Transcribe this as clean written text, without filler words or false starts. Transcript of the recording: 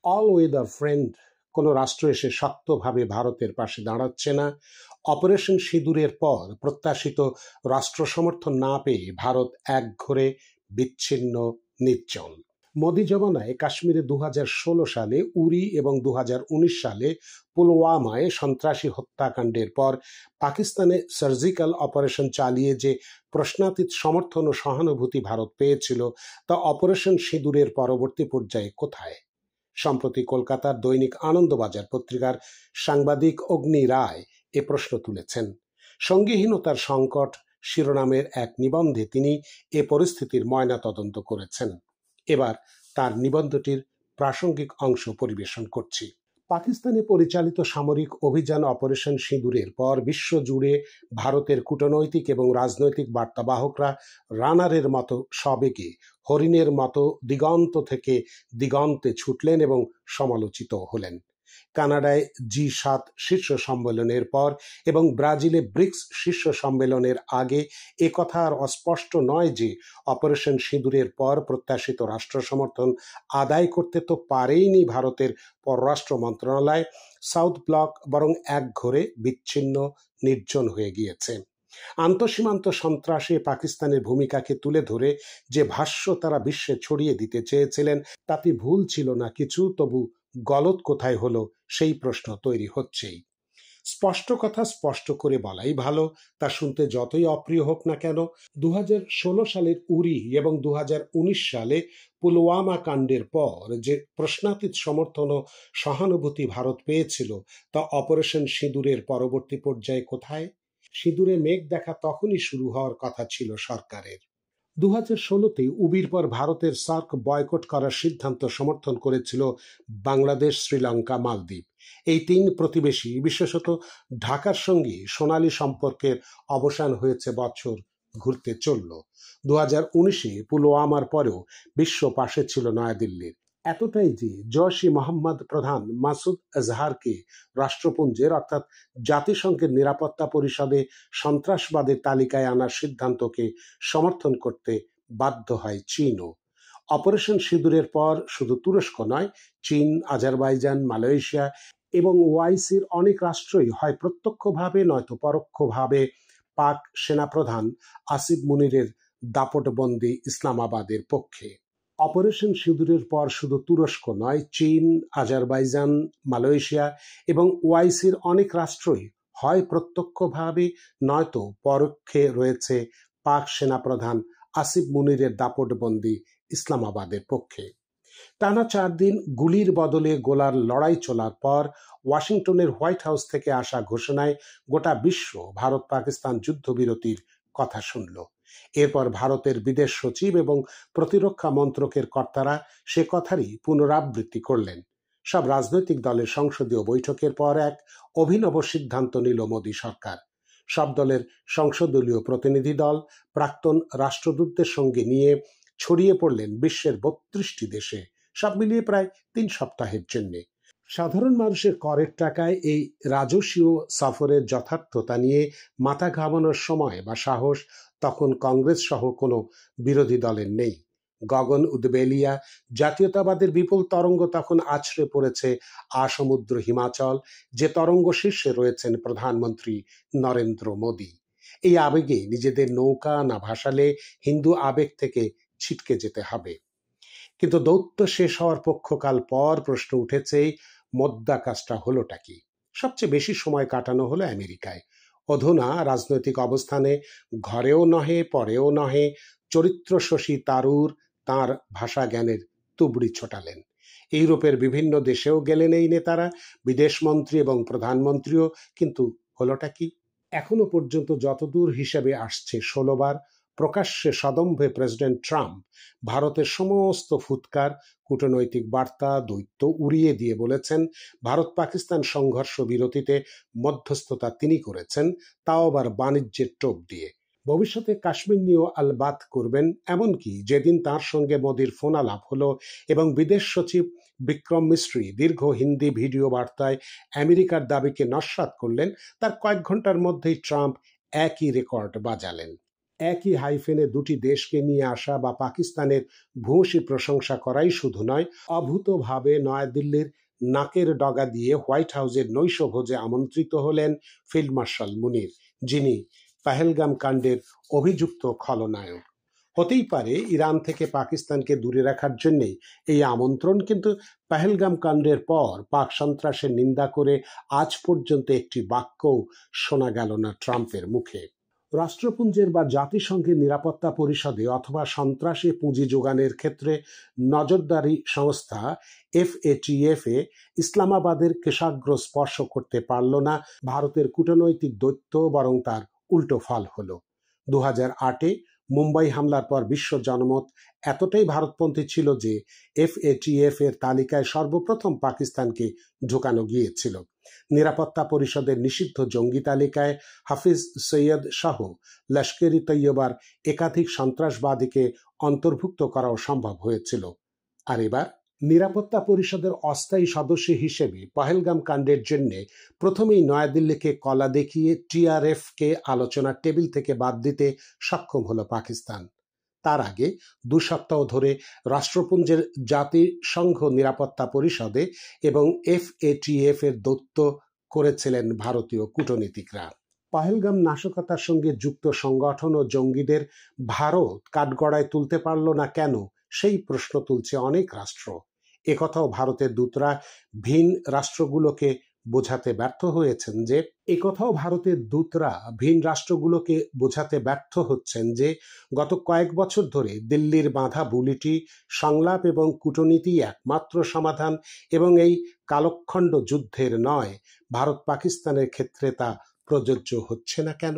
All weather friend, কোনো রাষ্ট্র এসে শক্তভাবে ভারতের পাশে দাঁড়াচ্ছে না। অপারেশন সিঁদুরের পর প্রত্যাশিত রাষ্ট্র সমর্থন না পেয়ে ভারত একঘরে বিচ্ছিন্ন, নির্জন। মোদি জমানায় কাশ্মীরে 2016 সালে উরি এবং 2019 সালে পুলওয়ামায় সন্ত্রাসী হত্যাকাণ্ডের পর পাকিস্তানে সার্জিক্যাল অপারেশন চালিয়ে যে প্রশ্নাতীত সমর্থন ও সহানুভূতি ভারত পেয়েছিল, তা অপারেশন সিঁদুরের পরবর্তী পর্যায়ে কোথায়? সম্প্রতি কলকাতার দৈনিক আনন্দবাজার পত্রিকার সাংবাদিক অগ্নি রায় এ প্রশ্ন তুলেছেন। সঙ্গীহীনতার সংকট শিরোনামের এক নিবন্ধে তিনি এ পরিস্থিতির ময়নাতদন্ত করেছেন। এবার তার নিবন্ধটির প্রাসঙ্গিক অংশ পরিবেশন করছি। পাকিস্তানে পরিচালিত সামরিক অভিযান অপারেশন সিঁদুরের পর বিশ্বজুড়ে ভারতের কূটনৈতিক এবং রাজনৈতিক বার্তাবাহকরা রানারের মতো সবেগে হরিণের মতো দিগন্ত থেকে দিগন্তে ছুটলেন এবং সমালোচিত হলেন। কানাডায় G7 শীর্ষ সম্মেলনের পর এবং ব্রাজিলে ব্রিক্স শীর্ষ সম্মেলনের আগে একথা আর অস্পষ্ট নয় যে অপারেশন সিঁদুরের পর প্রত্যাশিত রাষ্ট্র সমর্থন আদায় করতে তো পারেইনি ভারতের পররাষ্ট্র মন্ত্রণালয়। সাউথ ব্লক বরং একঘরে বিচ্ছিন্ন, নির্জন হয়ে গিয়েছে। আন্তঃসীমান্ত সন্ত্রাসে পাকিস্তানের ভূমিকাকে তুলে ধরে যে ভাষ্য তারা বিশ্বে ছড়িয়ে দিতে চেয়েছিলেন, তাতে ভুল ছিল না কিছু, তবু গলদ কোথায় হলো সেই প্রশ্ন তৈরি হচ্ছেই। স্পষ্ট কথা স্পষ্ট করে বলাই ভালো, তা শুনতে যতই অপ্রিয় হোক না কেন। 2016 সালের উরি এবং 2019 সালে পুলওয়ামা কাণ্ডের পর যে প্রশ্নাতীত সমর্থন ও সহানুভূতি ভারত পেয়েছিল, তা অপারেশন সিঁদুরের পরবর্তী পর্যায়ে কোথায়? সিঁদুরে মেঘ দেখা তখনই শুরু হওয়ার কথা ছিল সরকারের। 2016-তে উবির পর ভারতের সার্ক বয়কট করার সিদ্ধান্ত সমর্থন করেছিল বাংলাদেশ, শ্রীলঙ্কা, মালদ্বীপ। এই তিন প্রতিবেশী, বিশেষত ঢাকার সঙ্গে সোনালী সম্পর্কের অবসান হয়েছে বছর ঘুরতে চলল। 2019-এ পুলওয়ামার পরেও বিশ্ব পাশে ছিল নয়াদিল্লির। এতটাই যে জয়শ ই মোহাম্মদ প্রধান মাসুদ আজহারকে রাষ্ট্রপুঞ্জের অর্থাৎ জাতিসংঘের নিরাপত্তা পরিষদে সন্ত্রাসবাদের তালিকায় আনার সিদ্ধান্তকে সমর্থন করতে বাধ্য হয় চীনও। অপারেশন সিঁদুরের পর শুধু তুরস্ক নয়, চীন, আজারবাইজান, মালয়েশিয়া এবং ওআইসির অনেক রাষ্ট্রই হয় প্রত্যক্ষভাবে নয়তো পরোক্ষভাবে পাক সেনাপ্রধান আসিফ মুনিরের দাপটবন্দি ইসলামাবাদের পক্ষে। অপারেশন সিঁদুরের পর শুধু তুরস্ক নয়, চীন, আজারবাইজান, মালয়েশিয়া এবং ওআইসির অনেক রাষ্ট্রই হয় প্রত্যক্ষভাবে নয়তো পরোক্ষে রয়েছে পাক সেনাপ্রধান আসিফ মুনিরের দাপটবন্দি ইসলামাবাদের পক্ষে। টানা 4 দিন গুলির বদলে গোলার লড়াই চলার পর ওয়াশিংটনের হোয়াইট হাউস থেকে আসা ঘোষণায় গোটা বিশ্ব ভারত পাকিস্তান যুদ্ধবিরতির কথা শুনল। এরপর ভারতের বিদেশ সচিব এবং প্রতিরক্ষা মন্ত্রকের কর্তারা সে কথারই পুনরাবৃত্তি করলেন। সব রাজনৈতিক দলের সংসদীয় বৈঠকের পর এক অভিনব সিদ্ধান্ত নিল মোদী সরকার। সব দলের সংসদীয় প্রতিনিধি দল প্রাক্তন রাষ্ট্রদূতদের সঙ্গে নিয়ে ছড়িয়ে পড়লেন বিশ্বের 32টি দেশে, সব মিলিয়ে প্রায় 3 সপ্তাহের জন্য। সাধারণ মানুষের করের টাকায় এই রাজকীয় সফরের যথার্থতা নিয়ে মাথা ঘামানোর সময় বা সাহস তখন কংগ্রেস সহ কোনো বিরোধী দলের নেই। গগন উদ্বেলিয়া জাতীয়তাবাদের বিপুল তরঙ্গ তখন আছড়ে পড়েছে আসমুদ্র হিমাচল, যে তরঙ্গ শীর্ষে রয়েছেন প্রধানমন্ত্রী নরেন্দ্র মোদী। এই আবেগে নিজেদের নৌকা না ভাসালে হিন্দু আবেগ থেকে ছিটকে যেতে হবে। কিন্তু দৌত্য শেষ হওয়ার পক্ষকাল পর প্রশ্ন উঠেছে, মোদ্দা কাজটা হলোটা কি? সবচেয়ে বেশি সময় কাটানো হলো আমেরিকায়। অধুনা রাজনৈতিক অবস্থানে ঘরেও নহে পরেও নহে চরিত্র শশী তারুর তাঁর ভাষা জ্ঞানের তুবড়ি ছোটালেন। ইউরোপের বিভিন্ন দেশেও গেলেন এই নেতারা, বিদেশমন্ত্রী এবং প্রধানমন্ত্রীও, কিন্তু হলোটা কি? এখনো পর্যন্ত যতদূর হিসেবে আসছে 16 বার প্রকাশ্যে সদম্ভে প্রেসিডেন্ট ট্রাম্প ভারতের সমস্ত ফুৎকার, কূটনৈতিক বার্তা, দৈত্য উড়িয়ে দিয়ে বলেছেন ভারত পাকিস্তান সংঘর্ষ বিরতিতে মধ্যস্থতা তিনি করেছেন, তাও আবার বাণিজ্যের টোপ দিয়ে। ভবিষ্যতে কাশ্মীর নিয়েও আলবাত করবেন, এমনকি যেদিন তার সঙ্গে মোদির ফোন আলাপ হলো এবং বিদেশ সচিব বিক্রম মিস্ত্রি দীর্ঘ হিন্দি ভিডিও বার্তায় আমেরিকার দাবিকে নস্যাৎ করলেন, তার কয়েক ঘন্টার মধ্যেই ট্রাম্প একই রেকর্ড বাজালেন। একই হাইফেনে দুটি দেশকে নিয়ে আসা বা পাকিস্তানের ভূয়সী প্রশংসা করাই শুধু নয়, অভূতভাবে নয়াদিল্লির নাকের ডগা দিয়ে হোয়াইট হাউসের নৈশভোজে আমন্ত্রিত হলেন ফিল্ড মার্শাল মুনির, যিনি পহেলগাম কাণ্ডের অভিযুক্ত খলনায়ক। হতেই পারে ইরান থেকে পাকিস্তানকে দূরে রাখার জন্যেই এই আমন্ত্রণ, কিন্তু পহেলগাম কাণ্ডের পর পাক সন্ত্রাসের নিন্দা করে আজ পর্যন্ত একটি বাক্যও শোনা গেল না ট্রাম্পের মুখে। রাষ্ট্রপুঞ্জের বা জাতিসংঘের নিরাপত্তা পরিষদে অথবা সন্ত্রাসী পুঁজি যোগানের ক্ষেত্রে নজরদারি সংস্থা FATF ইসলামাবাদের কেশাগ্র স্পর্শ করতে পারল না ভারতের কূটনৈতিক দৈত্য, বরং তার উল্টো ফল হলো। 2008-এ মুম্বাই হামলার পর বিশ্ব জনমত এতটাই ভারতপন্থী ছিল যে FATF এর তালিকায় সর্বপ্রথম পাকিস্তানকে ঢোকানো গিয়েছিল। নিরাপত্তা পরিষদের নিষিদ্ধ জঙ্গি তালিকায় হাফিজ সৈয়দ সহ লস্কর-ই তৈয়বার একাধিক সন্ত্রাসবাদীকে অন্তর্ভুক্ত করাও সম্ভব হয়েছিল। আর এবার নিরাপত্তা পরিষদের অস্থায়ী সদস্য হিসেবে পহেলগাম কাণ্ডের জন্য প্রথমেই নয়াদিল্লিকে কলা দেখিয়ে TRF-কে আলোচনার টেবিল থেকে বাদ দিতে সক্ষম হলো পাকিস্তান। তার আগে 2 সপ্তাহ ধরে রাষ্ট্রপুঞ্জের জাতিসংঘ নিরাপত্তা পরিষদে এবং FATF এর দৌত্য করেছিলেন ভারতীয় কূটনীতিকরা। পহেলগাম নাশকতার সঙ্গে যুক্ত সংগঠন ও জঙ্গিদের ভারত কাঠগড়ায় তুলতে পারল না কেন, সেই প্রশ্ন তুলছে অনেক রাষ্ট্র। একথাও ভারতের দূতরা ভিন রাষ্ট্রগুলোকে বোঝাতে ব্যর্থ হচ্ছেন যে গত কয়েক বছর ধরে দিল্লির বাঁধা বুলিটি সংলাপ এবং কূটনীতি একমাত্র সমাধান, এবং এই কালখণ্ড যুদ্ধের নয়। ভারত পাকিস্তানের ক্ষেত্রে তা প্রযোজ্য হচ্ছে না কেন?